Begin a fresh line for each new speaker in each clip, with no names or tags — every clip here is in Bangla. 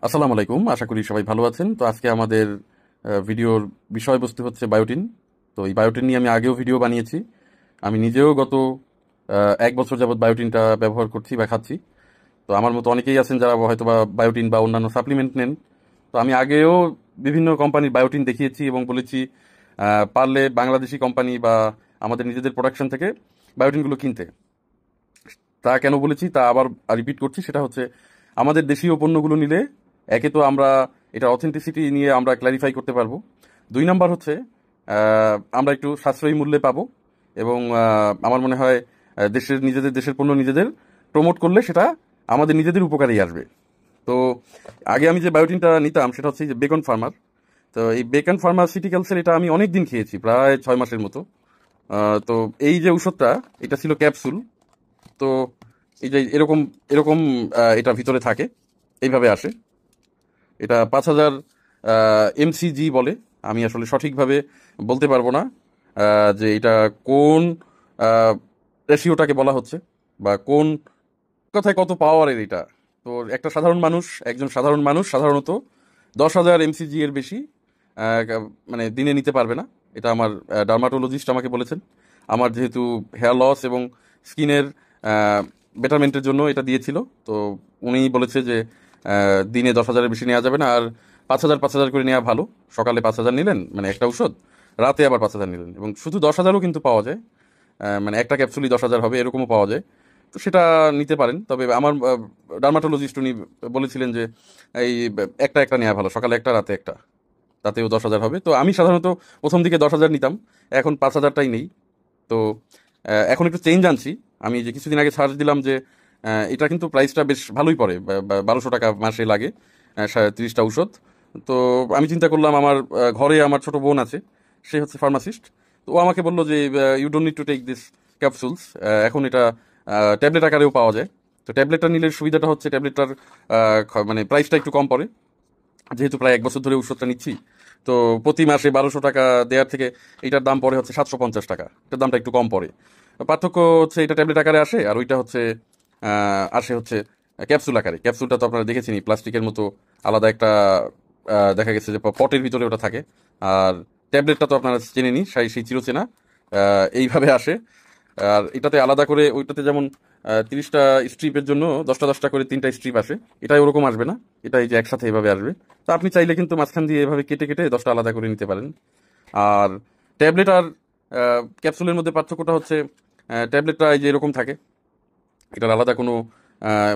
আসসালামু আলাইকুম, আশা করি সবাই ভালো আছেন। তো আজকে আমাদের ভিডিওর বিষয়বস্তু হচ্ছে বায়োটিন। তো এই বায়োটিন নিয়ে আমি আগেও ভিডিও বানিয়েছি। আমি নিজেও গত 1 বছর যাবৎ বায়োটিনটা ব্যবহার করছি বা খাচ্ছি। তো আমার মতো অনেকেই আছেন যারা হয়তো বা বায়োটিন বা অন্যান্য সাপ্লিমেন্ট নেন। তো আমি আগেও বিভিন্ন কোম্পানির বায়োটিন দেখিয়েছি এবং বলেছি পারলে বাংলাদেশি কোম্পানি বা আমাদের নিজেদের প্রোডাকশন থেকে বায়োটিনগুলো কিনতে। তা কেন বলেছি তা আবার রিপিট করছি, সেটা হচ্ছে আমাদের দেশীয় পণ্যগুলো নিলে একে তো আমরা এটা অথেন্টিসিটি নিয়ে আমরা ক্ল্যারিফাই করতে পারবো। 2 নাম্বার হচ্ছে আমরা একটু সাশ্রয়ী মূল্যে পাবো এবং আমার মনে হয় নিজেদের দেশের পণ্য নিজেদের প্রমোট করলে সেটা আমাদের নিজেদের উপকারেই আসবে। তো আগে আমি যে বায়োটিনটা নিতাম সেটা হচ্ছে যে বেকন ফার্মার। তো এই বেকন ফার্মাসিউটিক্যালসের এটা আমি অনেক দিন খেয়েছি, প্রায় 6 মাসের মতো। তো এই যে ওষুধটা, এটা ছিল ক্যাপসুল। তো এই যে এরকম এরকম এটা ভিতরে থাকে, এইভাবে আসে। এটা 5,000 এমসিজি বলে। আমি আসলে সঠিকভাবে বলতে পারবো না যে এটা কোন রেশিওটাকে বলা হচ্ছে বা কোন কথায় কত পাওয়ারের এটা। তো একজন সাধারণ মানুষ সাধারণত 10,000 এমসিজি এর বেশি মানে দিনে নিতে পারবে না। এটা আমার ডার্মাটোলজিস্ট আমাকে বলেছেন। আমার যেহেতু হেয়ার লস এবং স্কিনের বেটারমেন্টের জন্য এটা দিয়েছিল, তো উনি বলেছে যে দিনে 10,000-এর বেশি নেওয়া যাবে না, আর 5,000 5,000 করে নেওয়া ভালো। সকালে 5,000 নিলেন মানে একটা ঔষধ, রাতে আবার 5,000 নিলেন, এবং শুধু 10,000ও কিন্তু পাওয়া যায়। মানে একটা ক্যাপসুলই 10,000 হবে এরকমও পাওয়া যায়। তো সেটা নিতে পারেন। তবে আমার ডার্মাটোলজিস্ট উনি বলেছিলেন যে এই একটা একটা নেওয়া ভালো, সকালে একটা রাতে একটা, তাতেও 10,000 হবে। তো আমি সাধারণত প্রথম দিকে 10,000 নিতাম, এখন 5,000টাই নেই। তো এখন একটু চেঞ্জ আনছি। আমি যে কিছুদিন আগে সার্চ দিলাম যে এটা কিন্তু প্রাইসটা বেশ ভালোই পড়ে, 1,200 টাকা মাসে লাগে 30টা ঔষধ। তো আমি চিন্তা করলাম, আমার ঘরে আমার ছোট বোন আছে, সে হচ্ছে ফার্মাসিস্ট। তো ও আমাকে বললো যে you don't need to take this capsules. এখন এটা ট্যাবলেট আকারেও পাওয়া যায়। তো ট্যাবলেটটা নিলে সুবিধাটা হচ্ছে ট্যাবলেটটার মানে প্রাইসটা একটু কম পড়ে। যেহেতু প্রায় 1 বছর ধরে ওষুধটা নিচ্ছি, তো প্রতি মাসে 1,200 টাকা দেওয়ার থেকে এটার দাম পড়ে হচ্ছে 750 টাকা। এটার দামটা একটু কম পড়ে। পার্থক্য হচ্ছে এটা ট্যাবলেট আকারে আসে, আর ওইটা হচ্ছে আসে হচ্ছে ক্যাপসুল আকারে। ক্যাপসুলটা তো আপনারা দেখেছেনই, প্লাস্টিকের মতো আলাদা একটা দেখা গেছে যে পটের ভিতরে ওটা থাকে। আর ট্যাবলেটটা তো আপনারা চেনেনি, সেই চিরচেনা এইভাবে আসে। আর এটাতে আলাদা করে, ওইটাতে যেমন 30টা স্ট্রিপের জন্য 10টা 10টা করে 3টা স্ট্রিপ আসে, এটাই ওরকম আসবে না। এটা এই যে একসাথে এভাবে আসবে। তো আপনি চাইলে কিন্তু মাঝখান দিয়ে এভাবে কেটে কেটে 10টা আলাদা করে নিতে পারেন। আর ট্যাবলেট আর ক্যাপসুলের মধ্যে পার্থক্যটা হচ্ছে ট্যাবলেটটা এই যে এরকম থাকে, এটার আহ,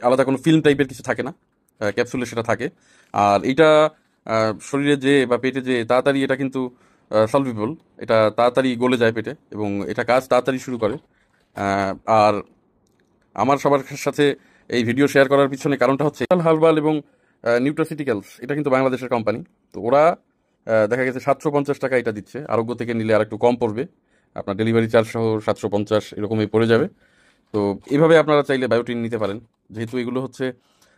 আলাদা কোনো ফিল্ম টাইপের কিছু থাকে না। ক্যাপসুলে সেটা থাকে। আর এটা শরীরে যে বা পেটে যে তাড়াতাড়ি এটা কিন্তু সলভেবল, এটা তাড়াতাড়ি গলে যায় পেটে এবং এটা কাজ তাড়াতাড়ি শুরু করে। আহ, আর আমার সবার সাথে এই ভিডিও শেয়ার করার পিছনে কারণটা হচ্ছে হার্বাল এবং নিউট্রাসিউটিক্যালস, এটা কিন্তু বাংলাদেশের কোম্পানি। তো ওরা দেখা গেছে 750 টাকা এটা দিচ্ছে। আরোগ্য থেকে নিলে আর একটু কম পড়বে, আপনার ডেলিভারি চার্জ সহ 750 এরকমই পড়ে যাবে। তো এইভাবে আপনারা চাইলে বায়োটিন নিতে পারেন। যেহেতু এগুলো হচ্ছে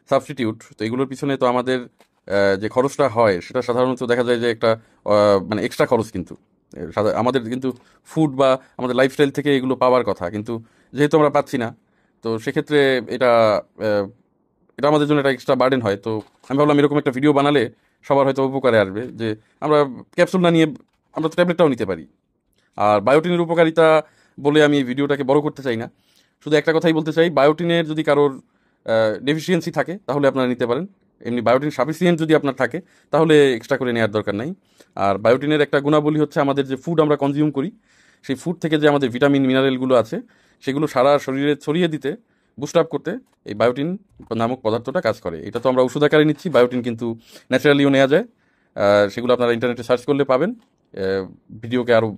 সাবস্টিটিউট, তো এগুলোর পিছনে তো আমাদের যে খরচটা হয় সেটা সাধারণত দেখা যায় যে একটা মানে এক্সট্রা খরচ কিন্তু। আমাদের কিন্তু ফুড বা আমাদের লাইফস্টাইল থেকে এগুলো পাওয়ার কথা, কিন্তু যেহেতু আমরা পাচ্ছি না, তো সেক্ষেত্রে এটা আহ, এটা আমাদের জন্য একটা এক্সট্রা বার্ডেন হয়। তো আমি ভাবলাম এরকম একটা ভিডিও বানালে সবার হয়তো উপকারে আসবে, যে আমরা ক্যাপসুল না নিয়ে আমরা তো ট্যাবলেটটাও নিতে পারি। আর বায়োটিনের উপকারিতা বলে আমি এই ভিডিওটাকে বড় করতে চাই না, শুধু একটা কথাই বলতে চাই, বায়োটিনের যদি কারোর ডেফিসিয়েন্সি থাকে তাহলে আপনারা নিতে পারেন। এমনি বায়োটিন সাফিসিয়েন্ট যদি আপনার থাকে তাহলে এক্সট্রা করে নেওয়ার দরকার নাই। আর বায়োটিনের একটা গুণাবলী হচ্ছে আমাদের যে ফুড আমরা কনজিউম করি, সেই ফুড থেকে যে আমাদের ভিটামিন মিনারেলগুলো আছে সেগুলো সারা শরীরে ছড়িয়ে দিতে, বুস্ট আপ করতে এই বায়োটিন নামক পদার্থটা কাজ করে। এটা তো আমরা ওষুধ আকারে নিচ্ছি, বায়োটিন কিন্তু ন্যাচারালিও নেওয়া যায়। সেগুলো আপনারা ইন্টারনেটে সার্চ করলে পাবেন। ভিডিওকে আরও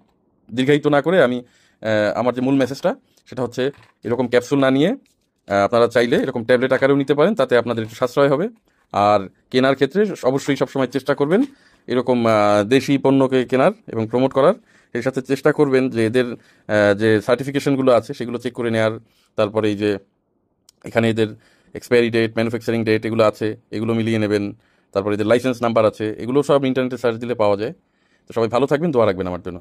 দীর্ঘায়িত না করে আমি আমার যে মূল মেসেজটা সেটা হচ্ছে, এরকম ক্যাপসুল না নিয়ে আপনারা চাইলে এরকম ট্যাবলেট আকারেও নিতে পারেন, তাতে আপনাদের একটু সাশ্রয় হবে। আর কেনার ক্ষেত্রে অবশ্যই সবসময় চেষ্টা করবেন এরকম দেশি পণ্যকে কেনার এবং প্রমোট করার। এর সাথে চেষ্টা করবেন যে এদের যে সার্টিফিকেশনগুলো আছে সেগুলো চেক করে নেওয়ার। তারপরে এই যে এখানে এদের এক্সপায়ারি ডেট, ম্যানুফ্যাকচারিং ডেট এগুলো আছে, এগুলো মিলিয়ে নেবেন। তারপরে এদের লাইসেন্স নাম্বার আছে, এগুলো সব ইন্টারনেটে সার্চ দিলে পাওয়া যায়। তো সবাই ভালো থাকবেন, দোয়া রাখবেন আমার জন্য।